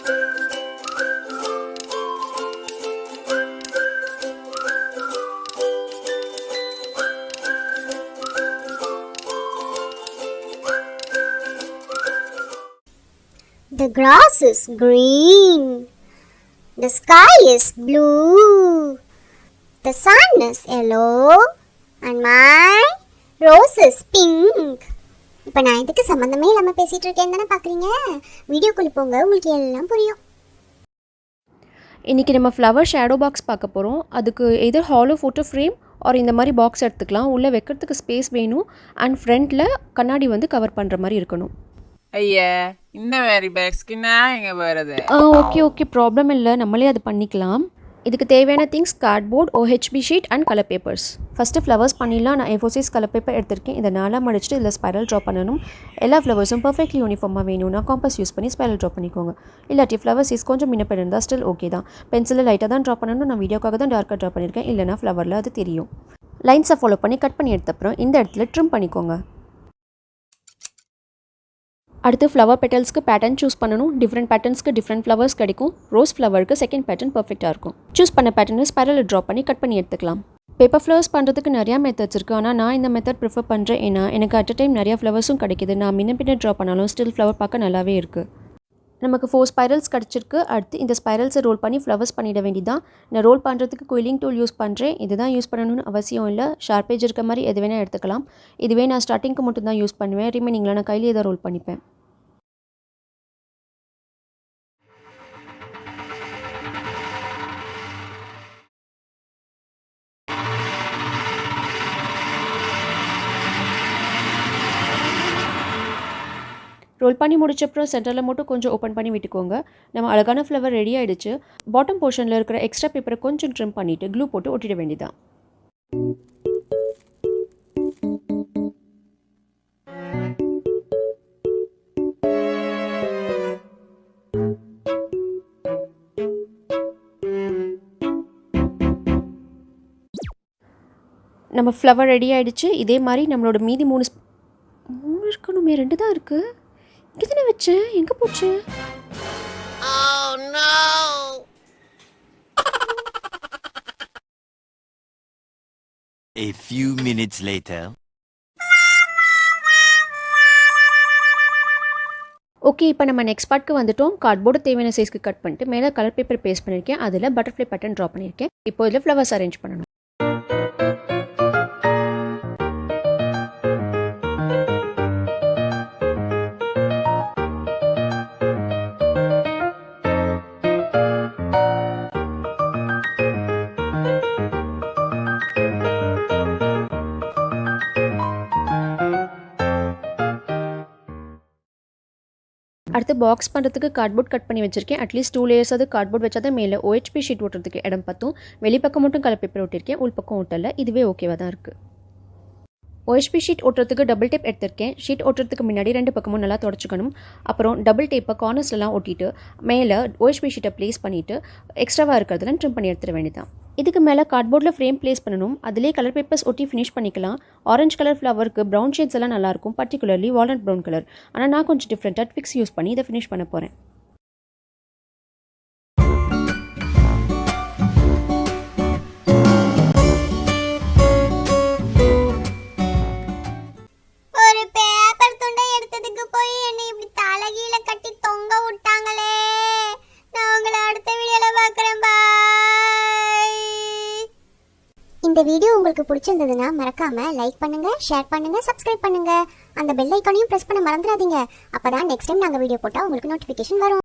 The grass is green. The sky is blue. The sun is yellow. And my rose is pink. இப்போ நான் இதுக்கு சம்பந்தமே இல்லாமல் பேசிகிட்டு இருக்கேன்னு தானே பார்க்குறீங்க. வீடியோக்குள்ளே போங்க, உங்களுக்கு எல்லாம் புரியும். இன்றைக்கி நம்ம ஃப்ளவர் ஷேடோ பாக்ஸ் பார்க்க போகிறோம். அதுக்கு எதர் ஹாலோ ஃபோட்டோ ஃப்ரேம் ஆர் இந்த மாதிரி பாக்ஸ் எடுத்துக்கலாம். உள்ளே வைக்கிறதுக்கு ஸ்பேஸ் வேணும். அண்ட் ஃப்ரண்ட்டில் கண்ணாடி வந்து கவர் பண்ணுற மாதிரி இருக்கணும். ஐயா, இந்த மாதிரி பேக்ஸ்க்குன்னா எங்கே வருது? ஓகே ப்ராப்ளம் இல்லை, நம்மளே அது பண்ணிக்கலாம். இதுக்கு தேவையான things cardboard, OHB sheet and colour papers. First flowers பண்ணிடலாம். நான் A4 சைஸ் கலர் பேப்பர் எடுத்திருக்கேன். இதை நாளாக மடிச்சுட்டு இதில் ஸ்பைரல் ட்ரா பண்ணணும். எல்லா ஃப்ளவர்ஸும் பர்ஃபெக்ட்லி யூனிஃபார்மாக வேணும்னா காம்பஸ் யூஸ் பண்ணி ஸ்பைரல் ட்ரா பண்ணிக்கோங்க. இல்லாட்டி ஃப்ளவர் சைஸ் கொஞ்சம் முன்ன இருந்தால் ஸ்டில் ஓகே தான். பென்சிலில் லைட்டாக தான் ட்ரா பண்ணணும். நான் வீடியோக்காக தான் டார்க்காக ட்ரா பண்ணியிருக்கேன், இல்லைனா ஃப்ளவரில் அது தெரியும். லைன்ஸை ஃபாலோ பண்ணி கட் பண்ணி எடுத்தப்புறம் இந்த இடத்துல ட்ரிம் பண்ணிக்கோங்க. அடுத்து ஃப்ளவர் பெட்டல்ஸ்க்கு பேட்டர்ன் சூஸ் பண்ணணும். டிஃப்ரெண்ட் பேட்டர்ன்ஸ்க்கு டிஃப்ரெண்ட் ஃப்ளவர்ஸ் கிடைக்கும். ரோஸ் ஃப்ளவருக்கு செகண்ட் பேட்டர்ன் பர்ஃபெக்டாக இருக்கும். சூஸ் பண்ண பேட்டர்னை ஸ்பைரலில் ட்ரா பண்ணி கட் பண்ணி எடுத்துக்கலாம். பேப்பர் ஃப்ளவர்ஸ் பண்ணுறதுக்கு நிறையா மெத்தட்ஸ் இருக்குது. ஆனால் நான் இந்த மெத்தட் ப்ரிஃபர் பண்ணுறேன். ஏன்னா எனக்கு அட் அ டைம் நிறையா ஃப்ளவர்ஸும் கிடைக்கிது. நான் பின்ன ட்ரா பண்ணாலும் ஸ்டில் ஃப்ளவர் பார்க்க நல்லாவே இருக்குது. நமக்கு 4 ஸ்பைரல்ஸ் கிடச்சிருக்கு. அடுத்து இந்த ஸ்பைரல்ஸை ரோல் பண்ணி ஃப்ளவர்ஸ் பண்ணிட வேண்டியதான். நான் ரோல் பண்ணுறதுக்கு குயிலிங் டூல் யூஸ் பண்ணுறேன். இதுதான் யூஸ் பண்ணணும்னு அவசியம் இல்லை. ஷார்ப்பேஜ் இருக்க மாதிரி எது வேணால் எடுத்துக்கலாம். இதுவே நான் ஸ்டார்டிங்க்கு மட்டும் தான் யூஸ் பண்ணுவேன். ரிமைனிங்கில் நான் கையிலே தான் ரோல் பண்ணிப்பேன். ரோல் பண்ணி முடிச்சப்பறம் சென்டரில் மட்டும் கொஞ்சம் ஓப்பன் பண்ணி விட்டுக்கோங்க. நம்ம அழகான ஃப்ளவர் ரெடி ஆகிடுச்சு. பாட்டம் போர்ஷனில் இருக்கிற எக்ஸ்ட்ரா பேப்பரை கொஞ்சம் ட்ரிம் பண்ணிவிட்டு க்ளூ போட்டு ஒட்டிட வேண்டியதான். நம்ம ஃப்ளவர் ரெடி ஆகிடுச்சு. இதே மாதிரி நம்மளோட மீதி 3 இருக்கணுமே, 2 தான் இருக்குது. இங்கே தானே வச்சேன், எங்கே போச்சு? A few minutes later. Okay, இப்போ நம்ம நெக்ஸ்ட் பார்ட்க்கு வந்துட்டோம். கார்ட்போர்டு தேவையான சைஸ்க்கு கட் பண்ணிட்டு மேலே கலர் பேப்பர் பேஸ்ட் பண்ணியிருக்கேன். அதில் பட்டர்ஃப்ளை பேட்டர்ன் ட்ரா பண்ணியிருக்கேன். இப்போ இதில் ஃப்ளவர்ஸ் அரேஞ்ச் பண்ணணும். அடுத்து பாக்ஸ் பண்ணுறதுக்கு கார்ட்போர்ட் கட் பண்ணி வச்சிருக்கேன். அட்லீஸ்ட் 2 லேயர்ஸ் அது கார்ட்போர்ட் வச்சா தான் மேலே OHP ஷீட் ஓட்டுறதுக்கு இடம் பார்த்தும். வெளிப்பக்கம் மட்டும் கலர் பேப்பர் ஒட்டியிருக்கேன், உள் பக்கம் ஓட்டலை. இதுவே ஓகேவாக தான் இருக்குது. OHP ஷீட் ஓட்டுறதுக்கு டபுள் டேப் எடுத்திருக்கேன். ஷீட் ஓட்டுறதுக்கு முன்னாடி 2 பக்கமும் நல்லா தொடச்சிக்கணும். அப்புறம் டபுள் டேப்பை கார்னர்ஸ்லாம் ஒட்டிட்டு மேலே OHP ஷீட்டை ப்ளேஸ் பண்ணிவிட்டு எக்ஸ்ட்ராவாக இருக்கிறதுலாம் ட்ரிம் பண்ணி எடுத்துட வேண்டியதான். இதுக்கு மேலே கார்ட்போர்டில் ஃப்ரேம் ப்ளேஸ் பண்ணணும். அதிலே கலர் பேப்பர்ஸ் ஒட்டி ஃபினிஷ் பண்ணிக்கலாம். ஆரஞ்சு கலர் ஃப்ளவருக்கு ப்ரௌன் ஷேட்ஸ் எல்லாம் நல்லாயிருக்கும், பர்டிகுலர்லி வால்நட் ப்ரௌன் கலர். ஆனால் நான் கொஞ்சம் டிஃப்ரெண்ட்டாக ட்விக்ஸ் யூஸ் பண்ணி இதை ஃபினிஷ் பண்ண போகிறேன். இந்த வீடியோ உங்களுக்கு பிடிச்சிருந்ததுன்னா மறக்காம லைக் பண்ணுங்க, ஷேர் பண்ணுங்க, சப்ஸ்கிரைப் பண்ணுங்க. அந்த பெல் ஐகானையும் பிரஸ் பண்ண மறந்துடாதீங்க. அப்பதான் நெக்ஸ்ட் டைம் நாங்க வீடியோ போட்டா உங்களுக்கு நோட்டிஃபிகேஷன் வரும்.